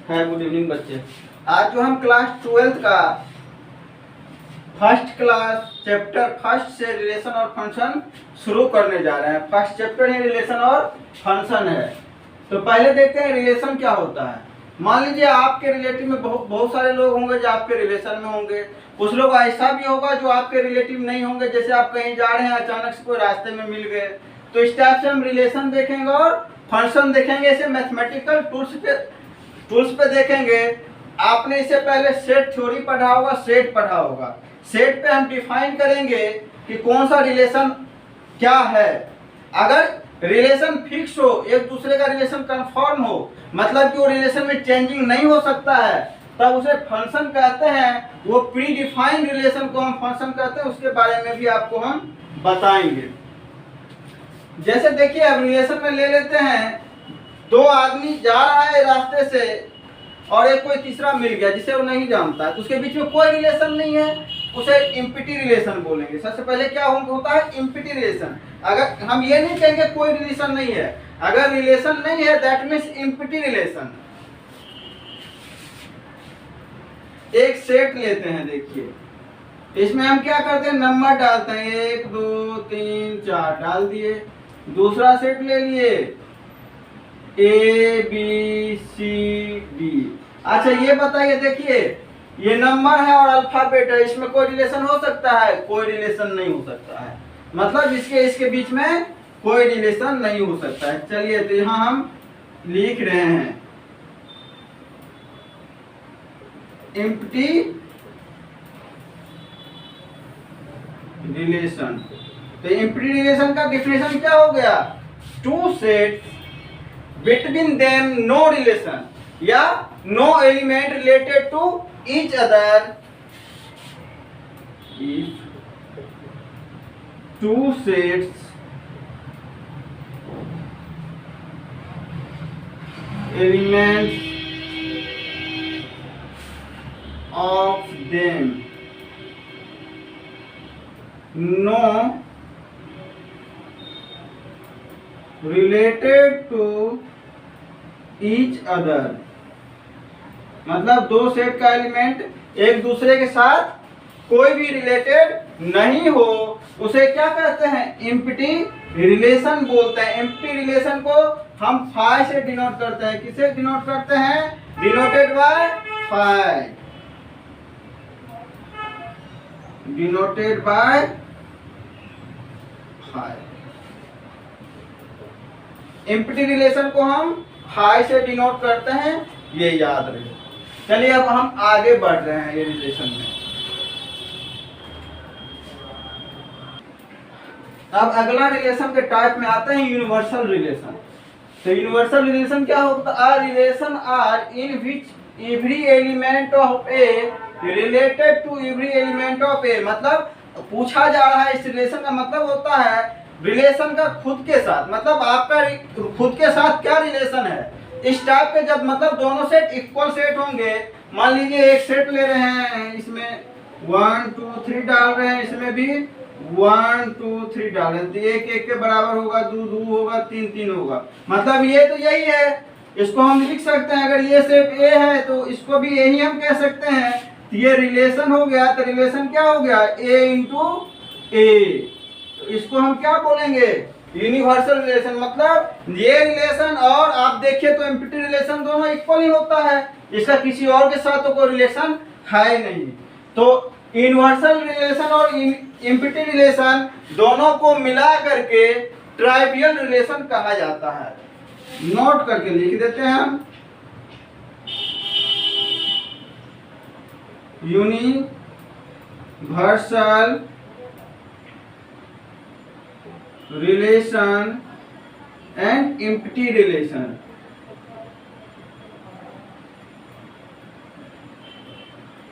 है। Good evening बच्चे। आज जो हम क्लास 12th का फर्स्ट क्लास चैप्टर फर्स्ट से रिलेशन और फंक्शन शुरू करने जा रहे हैं। फर्स्ट चैप्टर है रिलेशन और फंक्शन है। तो पहले देखते हैं रिलेशन क्या होता है। मान लीजिए आपके रिलेटिव में बहुत सारे लोग होंगे जो आपके रिलेशन में होंगे। कुछ लोग ऐसा भी होगा जो आपके रिलेटिव नहीं होंगे, जैसे आप कहीं जा रहे हैं अचानक से कोई रास्ते में मिल गए। तो इस टाइप से हम रिलेशन देखेंगे और फंक्शन देखेंगे। इसे मैथमेटिकल टूल्स पे देखेंगे। आपने इससे पहले सेट थ्योरी पढ़ा होगा, सेट पढ़ा होगा। सेट पे हम डिफाइन करेंगे कि कौन सा रिलेशन क्या है। अगर रिलेशन फिक्स हो, एक दूसरे का रिलेशन कंफर्म हो, मतलब कि वो रिलेशन में चेंजिंग नहीं हो सकता है, तब उसे फंक्शन कहते हैं। वो प्री डिफाइंड रिलेशन को हम फंक्शन कहते हैं। उसके बारे में भी आपको हम बताएंगे। जैसे देखिए अब रिलेशन में ले लेते हैं, दो आदमी जा रहा है रास्ते से और एक कोई तीसरा मिल गया जिसे वो नहीं जानता है, तो उसके बीच में कोई रिलेशन नहीं है, उसे इम्पिटी रिलेशन बोलेंगे। सबसे पहले क्या होता है, इम्पिटी रिलेशन। अगर हम ये नहीं कहेंगे कोई रिलेशन नहीं है, अगर रिलेशन नहीं है दैट मीन्स इम्पिटी रिलेशन। एक सेट लेते हैं, देखिए इसमें हम क्या करते हैं, नंबर डालते हैं, 1 2 3 4 डाल दिए। दूसरा सेट ले लिए A B C D। अच्छा ये बताइए, देखिए ये नंबर है और अल्फाबेट है, इसमें कोई रिलेशन हो सकता है? कोई रिलेशन नहीं हो सकता है, मतलब इसके बीच में कोई रिलेशन नहीं हो सकता है। चलिए तो यहाँ हम लिख रहे हैं एम्प्टी रिलेशन। तो एम्प्टी रिलेशन का डिफिनेशन क्या हो गया, two sets between them no relation या no element related to each other if two sets elements of them no related to each other, मतलब दो सेट का एलिमेंट एक दूसरे के साथ कोई भी रिलेटेड नहीं हो, उसे क्या कहते हैं, एम्प्टी रिलेशन बोलते हैं। एम्प्टी रिलेशन को हम फाई से डिनोट करते हैं। किसे डिनोट करते हैं, denoted by phi, denoted by phi. Empty relation को हम फाई से डिनोट करते हैं, ये याद रहे। चलिए अब हम आगे बढ़ रहे हैं ये रिलेशन में। अब अगला रिलेशन के टाइप में आते हैं यूनिवर्सल रिलेशन। तो यूनिवर्सल रिलेशन क्या होता है, a relation R in which every element of A related to every element of A. मतलब पूछा जा रहा है, इस रिलेशन का मतलब होता है रिलेशन का खुद के साथ, मतलब आपका खुद के साथ क्या रिलेशन है। इस टाइप के जब मतलब दोनों सेट इक्वल सेट होंगे, मान लीजिए एक सेट ले रहे हैं, इसमें 1 2 3 डाल रहे हैं, इसमें भी 1 2 3 डाल रहे हैं, तो एक एक के बराबर होगा, 2 2 होगा, 3 3 होगा। मतलब ये तो यही है, इसको हम लिख सकते हैं। अगर ये सेट ए है तो इसको भी यही हम कह सकते हैं। तो ये रिलेशन हो गया। तो रिलेशन क्या हो गया, ए इंटू ए। इसको हम क्या बोलेंगे, यूनिवर्सल रिलेशन। मतलब ये रिलेशन और आप देखिए तो एम्प्टी रिलेशन दोनों इक्वल ही होता है, इसका किसी और के साथ तो कोई रिलेशन है नहीं। तो यूनिवर्सल रिलेशन और एम्प्टी रिलेशन दोनों को मिला करके ट्राइवियल रिलेशन कहा जाता है। नोट करके लिख देते हैं हम, universal relation and empty relation।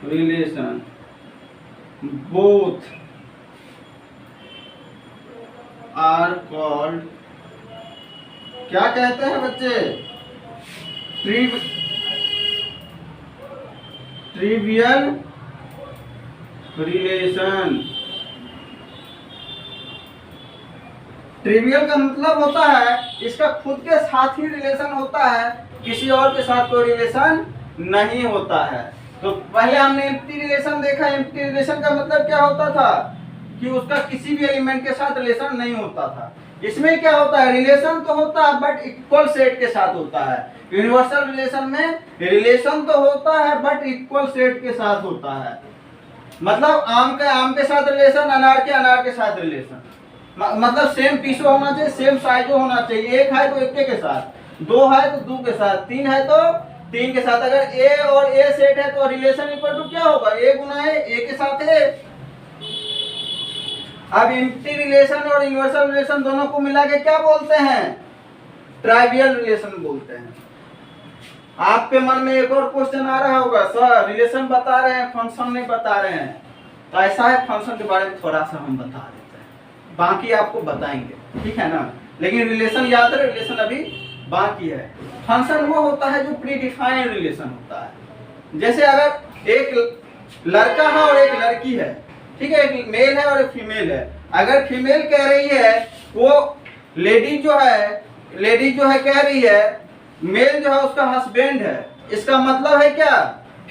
relation both are called, क्या कहते हैं बच्चे, ट्रिवियल रिलेशन। ट्रिवियल का मतलब होता है इसका खुद के साथ ही रिलेशन होता है, किसी और के साथ कोई रिलेशन नहीं होता है। तो पहले हमने एम्प्टी रिलेशन देखा। एम्प्टी रिलेशन का मतलब क्या होता था कि उसका किसी भी एलिमेंट के साथ रिलेशन नहीं होता था। इसमें क्या होता है, रिलेशन तो होता है बट इक्वल सेट के साथ होता है। यूनिवर्सल रिलेशन में रिलेशन तो होता है बट इक्वल सेट के साथ होता है। मतलब आम के साथ रिलेशन, अनार के साथ रिलेशन, मतलब सेम पीसो होना चाहिए, सेम साइजो होना चाहिए। एक है तो एक के साथ, दो है तो दो के साथ, तीन है तो तीन के साथ। अगर ए और ए सेट है तो रिलेशन इक्वल टू क्या होगा, ए गुना ए के साथ है। अब एम्प्टी रिलेशन और यूनिवर्सल रिलेशन दोनों को मिला के क्या बोलते हैं, ट्राइवियल रिलेशन बोलते हैं। आपके मन में एक और क्वेश्चन आ रहा होगा, सर रिलेशन बता रहे हैं फंक्शन नहीं बता रहे हैं। तो ऐसा है, फंक्शन के बारे में थोड़ा सा हम बता देते हैं, बाकी आपको बताएंगे, ठीक है ना। लेकिन रिलेशन याद रहे, रिलेशन अभी बाकी है। फंक्शन वो होता है जो प्री डिफाइंड रिलेशन होता है। जैसे अगर एक लड़का है और एक लड़की है, ठीक है, एक मेल है और एक फीमेल है। अगर फीमेल कह रही है, वो लेडी जो है कह रही है मेल जो है उसका हस्बैंड है, इसका मतलब है क्या,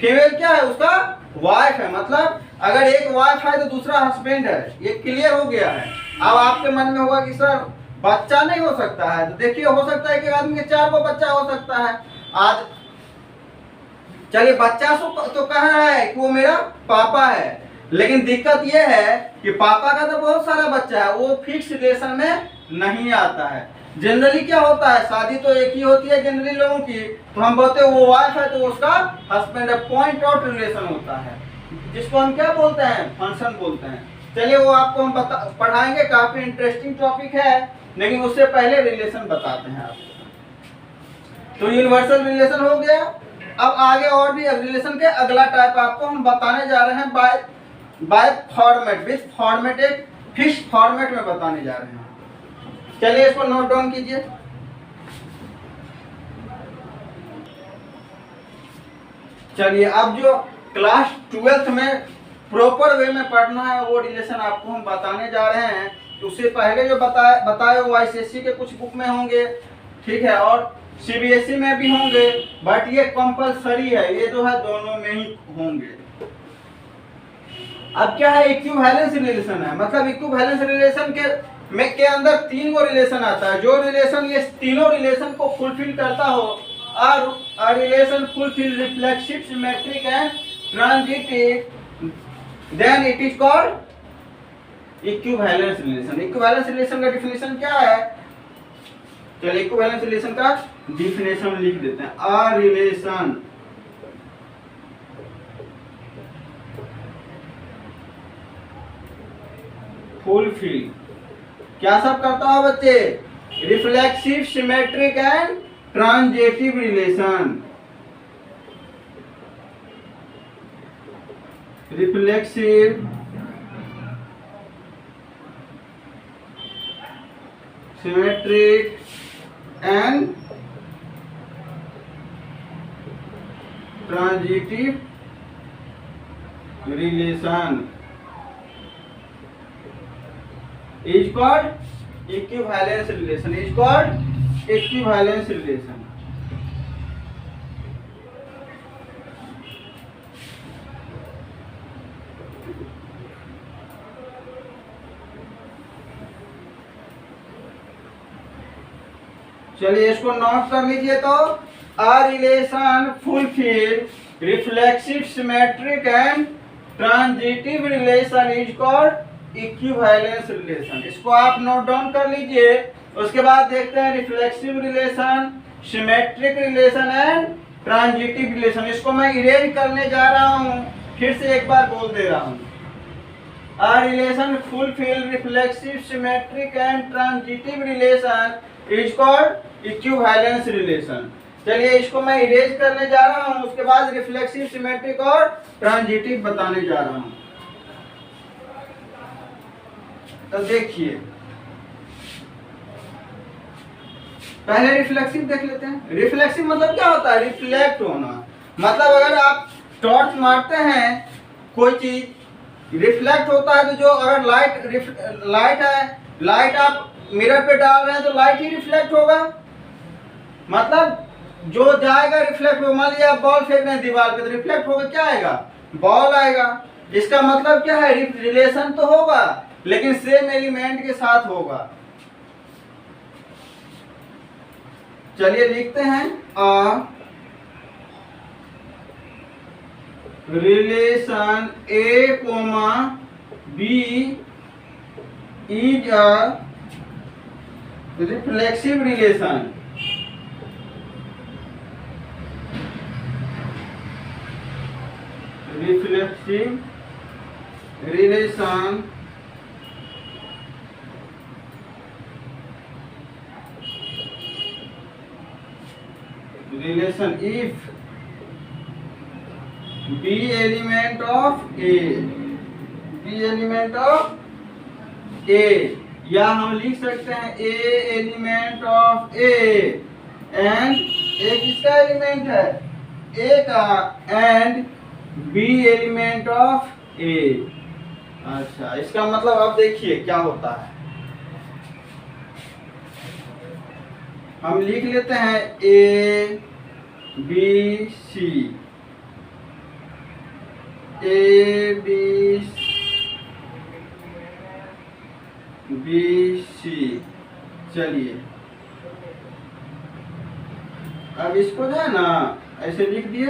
फीमेल क्या है, उसका वाइफ है। मतलब अगर एक वाइफ है तो दूसरा हस्बैंड है। ये क्लियर हो गया है। अब आपके मन में होगा कि सर बच्चा नहीं हो सकता है, तो देखिए हो सकता है कि आदमी के 4 को बच्चा हो सकता है। आज चलिए बच्चा तो कह रहा है कि वो मेरा पापा है, लेकिन दिक्कत ये है कि पापा का तो बहुत सारा बच्चा है, वो फिक्स रिलेशन में नहीं आता है। जनरली क्या होता है, शादी तो एक ही होती है जनरली लोगों की, तो हम बोलते हैं वो वाइफ है तो उसका हस्बैंड है, पॉइंट आउट रिलेशन होता है, जिसको हम क्या बोलते हैं, फंक्शन बोलते हैं। चलिए वो आपको हम पढ़ाएंगे, काफी इंटरेस्टिंग टॉपिक है, लेकिन उससे पहले रिलेशन बताते हैं आपको। तो यूनिवर्सल रिलेशन हो गया। अब आगे और भी रिलेशन के अगला टाइप आपको हम बताने जा रहे हैं, बाय फॉर्मेट, विथ फॉर्मेट, एक फिक्स फॉर्मेट में बताने जा रहे हैं। चलिए इसको नोट डाउन कीजिए। चलिए अब जो क्लास 12th में प्रॉपर वे में पढ़ना है वो रिलेशन आपको हम बताने जा रहे हैं। उससे पहले जो बताए वो आईसीएसई के कुछ बुक में होंगे, ठीक है, और सीबीएसई में भी होंगे, बट ये कंपलसरी है, ये जो है दोनों में ही होंगे। अब क्या है, इक्विवेलेंस रिलेशन है। मतलब इक्विवेलेंस रिलेशन के अंदर 3 गो रिलेशन आता है। जो रिलेशन ये तीनों रिलेशन को फुलफिल करता हो, a relation fulfill reflexive, symmetric and transitive, then it is called equivalence relation। equivalence relation का डिफिनेशन क्या है, चलिए इक्विवेलेंस रिलेशन का डिफिनेशन लिख देते हैं। a relation fulfill क्या सब करता हो बच्चे, reflexive, symmetric and transitive relation. Reflexive, symmetric and transitive relation is called equivalence relation, is called equivalence relation। चलिए इसको नोट कर लीजिए। तो a relation fulfill reflexive, symmetric and transitive relation is called equivalence relation. इसको आप note down कर लीजिए। उसके बाद देखते हैं reflexive relation, symmetric relation and transitive relation. इसको मैं इरेज करने जा रहा हूं, फिर से एक बार बोल दे रहा हूं। A relation fulfill reflexive, symmetric and transitive relation is called equivalence relation। चलिए इसको मैं इरेज करने जा रहा हूं, उसके बाद रिफ्लेक्सिव, सिमेट्रिक और ट्रांजिटिव बताने जा रहा हूं। तो देखिए पहले रिफ्लेक्सिव देख लेते हैं। रिफ्लेक्सिव मतलब क्या होता है, रिफ्लेक्ट होना। मतलब अगर आप टॉर्च मारते हैं कोई चीज, रिफ्लेक्ट होता है। तो जो अगर लाइट है, लाइट आप मिरर पे डाल रहे हैं तो लाइट ही रिफ्लेक्ट होगा। मतलब जो जाएगा रिफ्लेक्ट हो, मान लिया आप बॉल फेंक रहे हैं दीवार पे तो रिफ्लेक्ट होकर क्या आएगा, बॉल आएगा। इसका मतलब क्या है, रिलेशन तो होगा लेकिन सेम एलिमेंट के साथ होगा। चलिए लिखते हैं, relation A comma B is a reflexive relation. Reflexive relation if B element of A, या हम लिख सकते हैं A element of A and A किसका एलिमेंट है, A का, and B element of A। अच्छा, इसका मतलब अब देखिए क्या होता है, हम लिख लेते हैं A B C, A B C। चलिए अब इसको जो है ना ऐसे लिख दिए,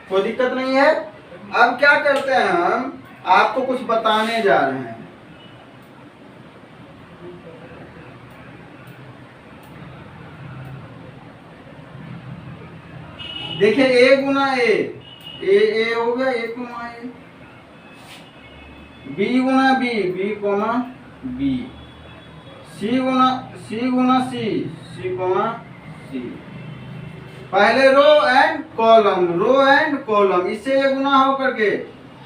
कोई दिक्कत नहीं है। अब क्या करते हैं, हम आपको कुछ बताने जा रहे हैं। देखिए ए गुना ए हो गया, ए गुना ए, बी गुना बी कोमा बी, सी गुना सी कोमा सी। पहले रो एंड कॉलम, इससे ये गुना होकर के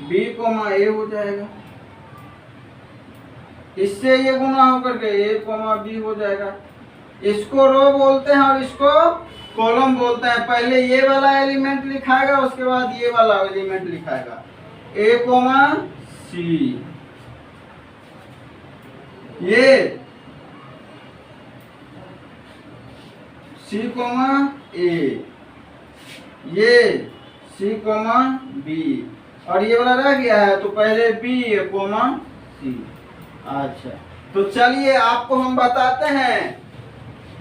बी कोमा ए हो जाएगा, इससे ये गुना होकर के ए कोमा बी हो जाएगा। इसको रो बोलते हैं और इसको कॉलम बोलते हैं। पहले ये वाला एलिमेंट लिखाएगा, उसके बाद ये वाला एलिमेंट लिखाएगा, ए कोमा सी, ये सी कोमा ए, ये सी कोमा बी, और ये वाला रह गया है तो पहले बी कोमा सी। अच्छा, तो चलिए आपको हम बताते हैं,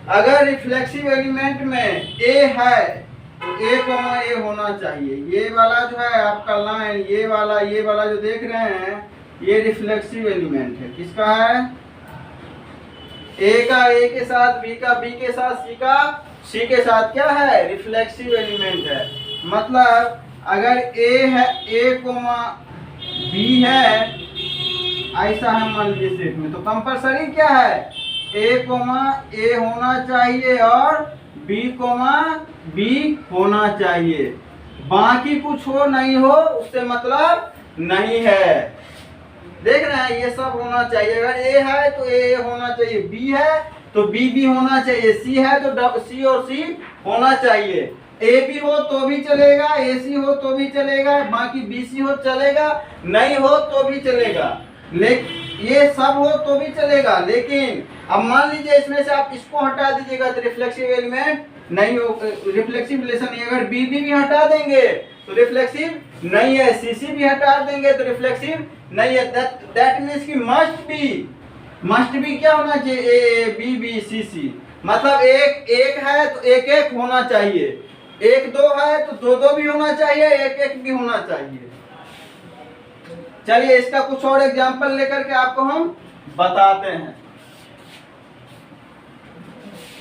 अगर रिफ्लेक्सिव एलिमेंट में ए है तो ए कोमा ए होना चाहिए। ये वाला जो है आपका लाइन, ये वाला जो देख रहे हैं, ये रिफ्लेक्सिव एलिमेंट है। किसका है, ए का ए के साथ, बी का बी के साथ, सी का सी के साथ, क्या है, रिफ्लेक्सिव एलिमेंट है। मतलब अगर ए है, ए कोमा बी है, ऐसा है मान लीजिए सेट में, तो कंपलसरी क्या है, ए कोमा ए होना चाहिए और बी कोमा बी होना चाहिए। बाकी कुछ हो नहीं हो उससे मतलब नहीं है। देख रहे हैं, ये सब होना चाहिए। अगर ए है तो ए होना चाहिए, बी है तो बी भी होना चाहिए, सी है तो सी और सी होना चाहिए। ए बी हो तो भी चलेगा, ए सी हो तो भी चलेगा, बाकी बी सी हो चलेगा, नहीं हो तो भी चलेगा, लेकिन ये सब हो तो भी चलेगा। लेकिन अब मान लीजिए इसमें से आप इसको हटा दीजिएगा तो रिफ्लेक्सिव एलिमेंट नहीं हो, रिफ्लेक्सिव रिलेशन नहीं। अगर बी भी हटा देंगे तो रिफ्लेक्सिव नहीं है, सी सी भी हटा देंगे तो रिफ्लेक्सिव नहीं है। दैट मीन्स कि मस्ट बी क्या होना चाहिए, ए बी बी सी सी। मतलब एक है तो एक होना चाहिए, एक दो है तो दो भी होना चाहिए, एक भी होना चाहिए। चलिए इसका कुछ और एग्जांपल लेकर के आपको हम बताते हैं।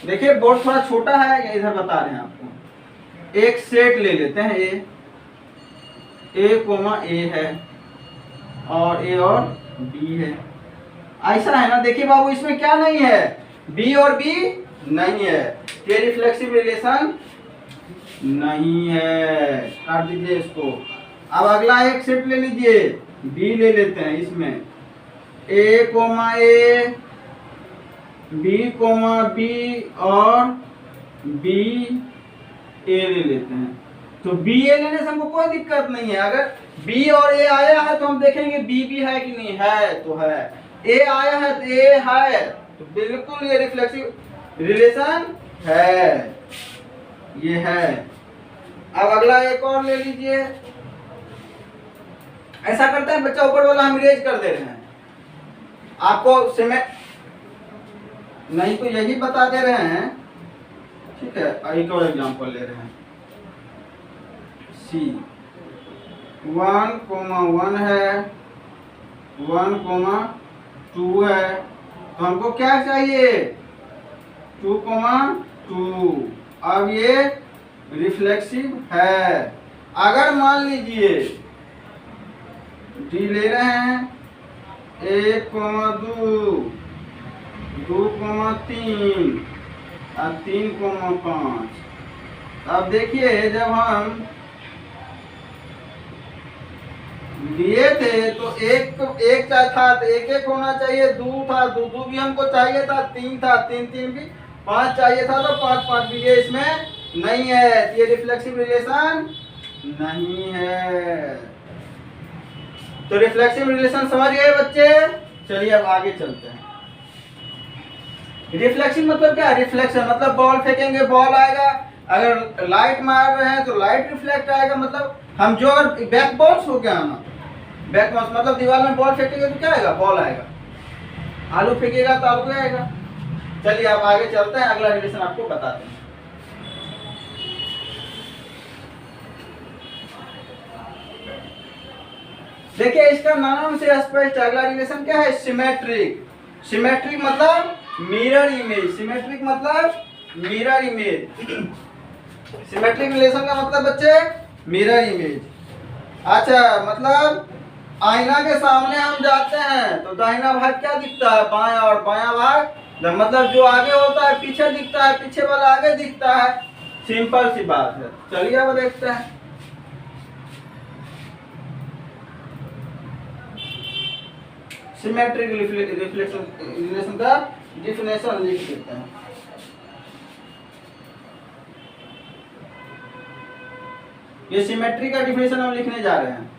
देखिए बोर्ड थोड़ा छोटा है, इधर बता रहे हैं आपको। एक सेट ले लेते हैं, ए कोमा ए है और ए और बी है, ऐसा है ना। देखिए बाबू, इसमें क्या नहीं है, बी और बी नहीं है, ये रिफ्लेक्सिव रिलेशन नहीं है, काट दीजिए इसको। अब अगला एक सेट ले लीजिए, बी ले लेते हैं। इसमें ए कोमा ए, बी कोमा बी और बी ए ले लेते हैं। तो बी ए लेने से हमको कोई दिक्कत नहीं है। अगर बी और ए आया है तो हम देखेंगे बी भी है कि नहीं है, तो है। ए आया है तो ए है, तो बिल्कुल ये रिफ्लेक्सिव रिलेशन है। ये है। अब अगला एक और ले लीजिए। ऐसा करते हैं बच्चा, ऊपर वाला हम इरेज कर दे रहे हैं आपको नहीं तो यही बता दे रहे हैं, ठीक है। एक और एग्जांपल ले रहे हैं। सी 1,1 है, 1,2 है, तो हमको क्या चाहिए 2,2। अब ये रिफ्लेक्सिव है। अगर मान लीजिए डी ले रहे हैं 1,2, 2,3 और 3,5। अब देखिए जब हम दिए थे तो एक था तो एक होना चाहिए, 2 था, 2 भी हमको चाहिए था, 3 था, 3 भी, 5 चाहिए था तो 5 भी। ये इसमें नहीं है, ये रिफ्लेक्सिव रिलेशन नहीं है। तो रिफ्लेक्सिव रिलेशन समझ गए बच्चे। चलिए अब आगे चलते हैं। रिफ्लेक्शन मतलब क्या है? रिफ्लेक्शन मतलब बॉल फेंकेंगे बॉल आएगा, अगर लाइट मार रहे हैं तो लाइट रिफ्लेक्ट आएगा। मतलब हम जो अगर बैक बॉल्स हो गया ना, बैक बॉल्स मतलब दीवार में बॉल फेंकेंगे तो क्या आएगा? बॉल आएगा। आलू फेंकेगा तो आलू आएगा। चलिए अब आगे चलते हैं, अगला रिलेशन आपको बताते हैं। देखिए इसका नाम से स्पष्ट, अगला रिलेशन क्या है? सिमेट्रिक। सिमेट्रिक मतलब मिरर इमेज। सिमेट्रिक मतलब मिरर इमेज। सिमेट्रिक रिलेशन का मतलब बच्चे मिरर इमेज। अच्छा, मतलब आईना के सामने हम जाते हैं तो दाहिना भाग क्या दिखता है? बायां, और बायां भाग मतलब जो आगे होता है पीछे दिखता है, पीछे वाला आगे दिखता है। सिंपल सी बात है। चलिए अब देखते हैं। सिमेट्रिक रिफ्लेक्शन रिलेशन का डिफिनेशन लिख देते हैं। ये सिमेट्री का डिफिनेशन हम लिखने जा रहे हैं।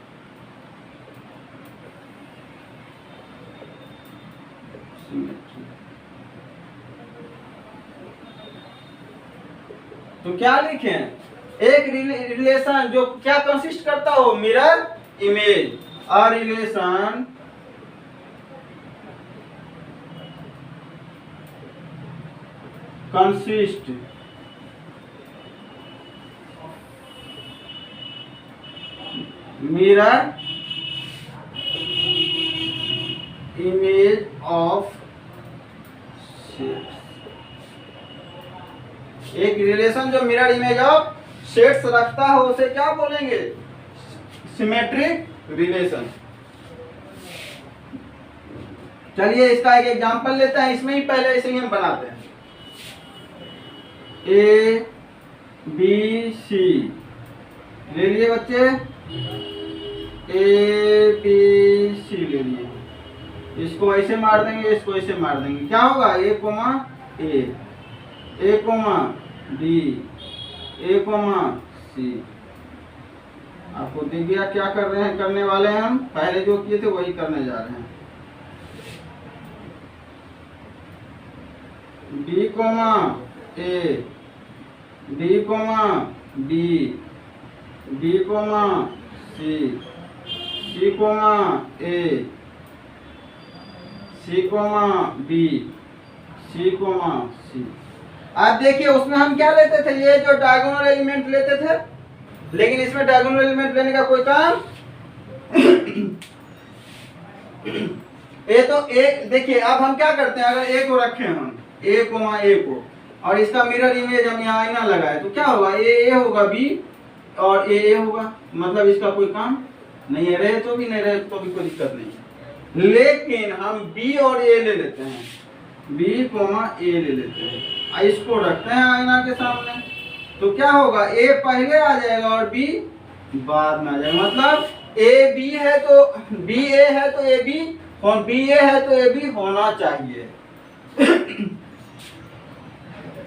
तो क्या लिखें? एक रिलेशन जो क्या कंसिस्ट करता हो? Mirror image. और relation consist mirror image of shades. एक रिलेशन जो मिरर इमेज ऑफ शेड्स रखता हो उसे क्या बोलेंगे? Symmetric relation. चलिए इसका एक एग्जांपल लेते हैं। इसमें ही पहले इसे ही हम बनाते हैं। ए बी सी ले लिए बच्चे, ए बी सी ले लिए। इसको ऐसे मार देंगे, इसको ऐसे मार देंगे, क्या होगा? ए कोमा ए कोमा डी, ए कोमा सी। आपको दिख गया क्या कर रहे हैं? करने वाले हैं हम पहले जो किए थे वही करने जा रहे हैं। D comma A, D comma D, D comma C, C comma A, C comma B, C comma C. आप देखिए उसमें हम क्या लेते थे? ये जो डायगोनल एलिमेंट लेते थे, लेकिन इसमें डायगोनल एलिमेंट लेने का कोई काम ए तो ए। देखिए अब हम क्या करते हैं, अगर ए को रखें हम ए कोमा ए को, और इसका मिरर इमेज हम यहाँ आईना लगाए तो क्या होगा? ए होगा बी और ए होगा। मतलब इसका कोई काम नहीं है, रहे तो भी नहीं रहे तो भी कोई दिक्कत नहीं है। लेकिन हम बी और ए ले लेते हैं, बी कोमा ए ले लेते हैं, इसको रखते हैं आईना के सामने तो क्या होगा? ए पहले आ जाएगा और बी बाद में आ जाएगा। मतलब ए बी है तो बी ए है तो ए बी, और बी ए है तो ए बी होना चाहिए।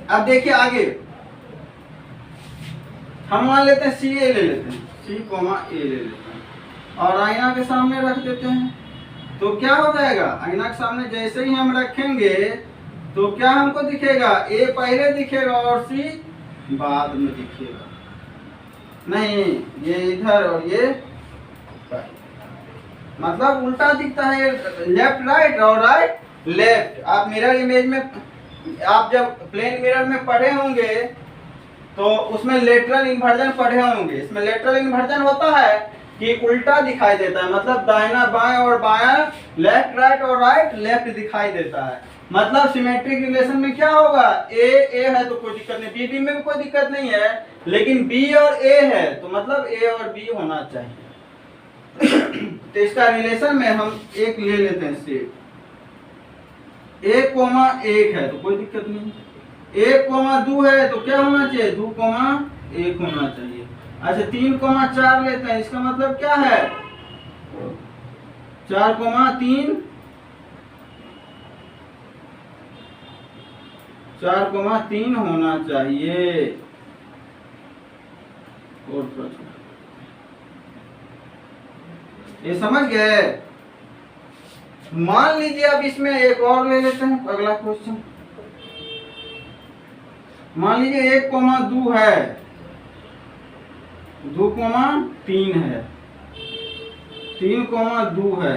अब देखिए आगे हम मान लेते हैं सी ए ले लेते हैं, सी कोमा ए ले लेते हैं और आईना के सामने रख देते हैं। तो क्या हो जाएगा? आईना के सामने जैसे ही हम रखेंगे तो क्या हमको दिखेगा? ए पहले दिखेगा और सी बाद में दिखेगा, नहीं ये इधर और ये मतलब उल्टा दिखता है, लेफ्ट राइट और राइट लेफ्ट। आप मिरर इमेज में, आप जब प्लेन मिरर में पढ़े होंगे तो उसमें लेटरल इन्वर्जन पढ़े होंगे। इसमें लेटरल इन्वर्जन होता है कि उल्टा दिखाई देता है, मतलब दाहिना बाएं और बायां, लेफ्ट राइट और राइट लेफ्ट दिखाई देता है। मतलब सिमेट्रिक रिलेशन में क्या होगा, ए है तो कोई दिक्कत नहीं, बी में भी कोई दिक्कत नहीं है, लेकिन बी और ए है तो मतलब ए और बी होना चाहिए। तो इसका रिलेशन में हम एक ले लेते हैं सेट, 1,1 है तो कोई दिक्कत नहीं, 1,2 है तो क्या होना चाहिए, 2,1 होना चाहिए। अच्छा 3,4 लेते हैं, इसका मतलब क्या है, 4,3, 4,3 होना चाहिए। और ये समझ गए। मान लीजिए अब इसमें एक और ले लेते हैं, अगला क्वेश्चन। मान लीजिए 1,2 है, 2,3 है, 3,2 है,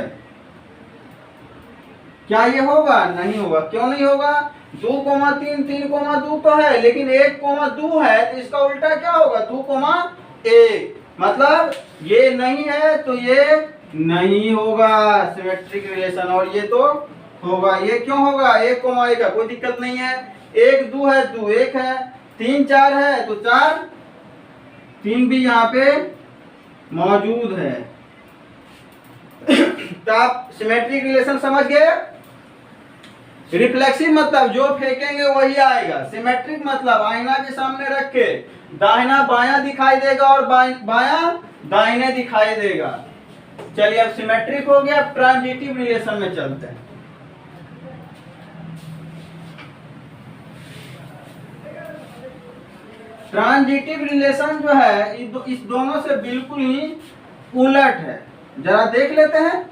क्या ये होगा, नहीं होगा। क्यों नहीं होगा, 2,3 3,2 तो है, लेकिन 1,2 है तो इसका उल्टा क्या होगा, 2,1, मतलब ये नहीं है तो ये नहीं होगा सिमेट्रिक रिलेशन, और ये तो होगा। ये क्यों होगा, 1,1 का कोई दिक्कत नहीं है, 1 2 है 2 1 है, 3 4 है तो 4 3 भी यहाँ पे मौजूद है। तो आप सिमेट्रिक रिलेशन समझ गए। रिफ्लेक्सिव मतलब जो फेंकेंगे वही आएगा, सिमेट्रिक मतलब आईना के सामने रख के दाहिना बायां दिखाई देगा और बायां दाहिने दिखाई देगा। चलिए अब सिमेट्रिक हो गया, ट्रांजिटिव रिलेशन में चलते हैं। ट्रांजिटिव रिलेशन जो है इस दोनों से बिल्कुल ही उलट है, जरा देख लेते हैं।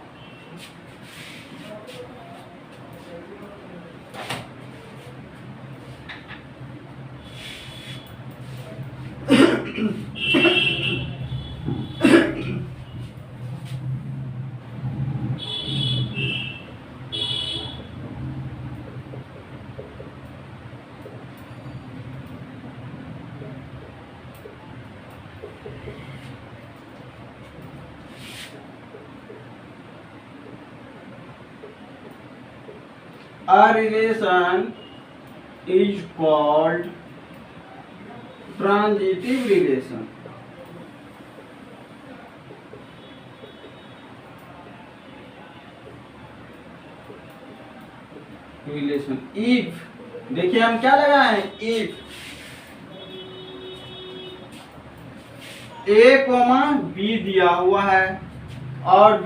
A relation is called transitive relation. Relation if, देखिए हम क्या लगाए हैं, इफ A, B दिया हुआ है और B,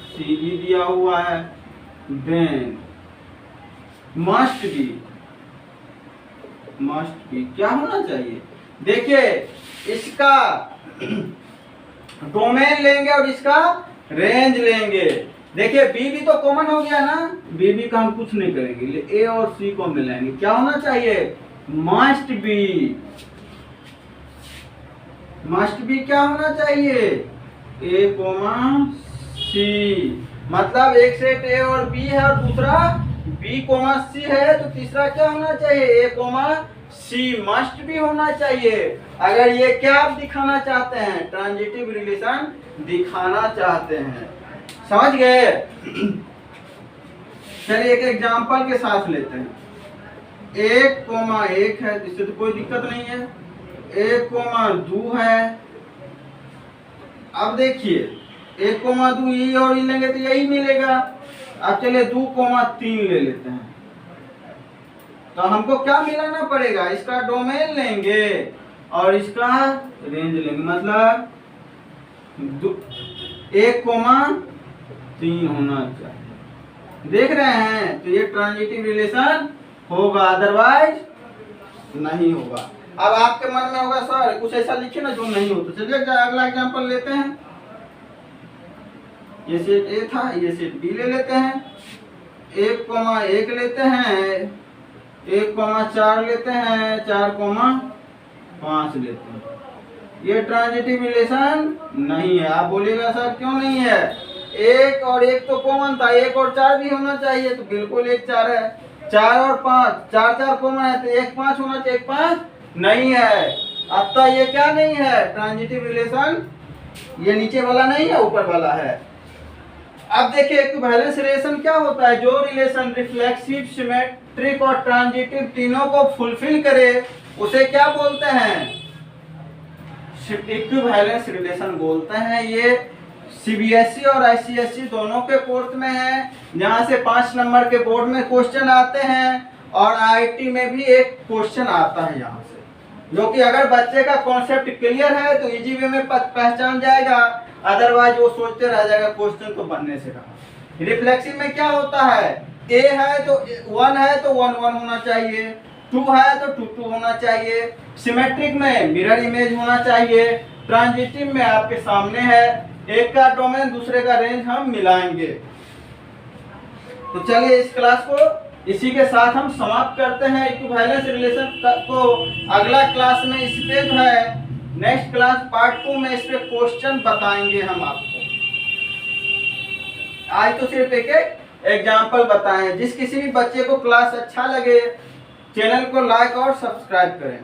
C भी दिया हुआ है, then must be क्या होना चाहिए, देखिए इसका डोमेन लेंगे और इसका रेंज लेंगे। देखिए बी भी तो कॉमन हो गया ना, बी भी का हम कुछ नहीं करेंगे, ए और सी को मिलाएंगे। क्या होना चाहिए, मस्ट बी क्या होना चाहिए, ए सी, मतलब एक सेट ए और बी है और दूसरा बी सी है, तो तीसरा क्या होना चाहिए, ए सी मस्ट भी होना चाहिए। अगर ये क्या आप दिखाना चाहते हैं, ट्रांजिटिव रिलेशन दिखाना चाहते हैं, समझ गए। चलिए एक एग्जांपल के साथ लेते हैं, 1,1 है, इससे तो कोई दिक्कत नहीं है, 1,2 है। अब देखिए 1,2 ये और ये लेंगे तो यही मिलेगा। अब चलिए 2,3 ले लेते हैं, तो हमको क्या मिलाना पड़ेगा, इसका डोमेन लेंगे और इसका रेंज लेंगे, मतलब 1,3 होना चाहिए। देख रहे हैं, तो ये ट्रांजिटिव रिलेशन होगा, अदरवाइज नहीं होगा। अब आपके मन में होगा सर कुछ ऐसा लिखे ना जो नहीं हो, तो चलिए अगला एग्जांपल लेते हैं। ये सेट ए था, ये सेट बी ले लेते हैं, 1,1 लेते हैं, 1,4 लेते हैं, 4,5 लेते हैं। ये ट्रांजिटिव रिलेशन नहीं है। आप बोलिएगा सर क्यों नहीं है? 1 और 1 तो कॉमन था, 1 और 4 भी होना चाहिए, तो बिल्कुल 1 4 है। 4 और 5, 4 4 कॉमन है तो 1 5 होना चाहिए, 1 5 नहीं है। अतः ये क्या नहीं है? Transitive relation. ये नीचे वाला नहीं है, ऊपर वाला है। अब देखिए इक्विवेलेंस रिलेशन क्या होता है? जो रिलेशन रिफ्लेक्सिव, सिमेट्रिक और ट्रांजिटिव तीनों को फुलफिल करे उसे क्या बोलते हैं? इक्विवेलेंस रिलेशन बोलते हैं। ये सीबीएसई और आईसीएसई दोनों के कोर्स में है, जहां से 5 नंबर के बोर्ड में क्वेश्चन आते हैं और आईआईटी में भी एक क्वेश्चन आता है यहाँ से, जो कि अगर बच्चे का कॉन्सेप्ट क्लियर है तो इजी वे में पहचान जाएगा, अदरवाइज वो सोचते रह जाएगा क्वेश्चन तो बनने से कहा। रिफ्लेक्सिव में क्या होता है? ए है तो 1 है तो 1 1 होना चाहिए, 2 है तो 2 2 होना चाहिए, सिमेट्रिक में मिरर इमेज होना चाहिए, ट्रांजिटिव में आपके सामने है, एक का डोमेन दूसरे का रेंज हम मिलाएंगे। तो चलिए इस क्लास को इसी के साथ हम समाप्त करते हैं इक्विवेलेंस रिलेशन को। अगला क्लास में इस पे जो है नेक्स्ट क्लास पार्ट 2 में इस पे क्वेश्चन बताएंगे हम आपको। आज तो सिर्फ एक एग्जाम्पल बताएं। जिस किसी भी बच्चे को क्लास अच्छा लगे चैनल को लाइक और सब्सक्राइब करें।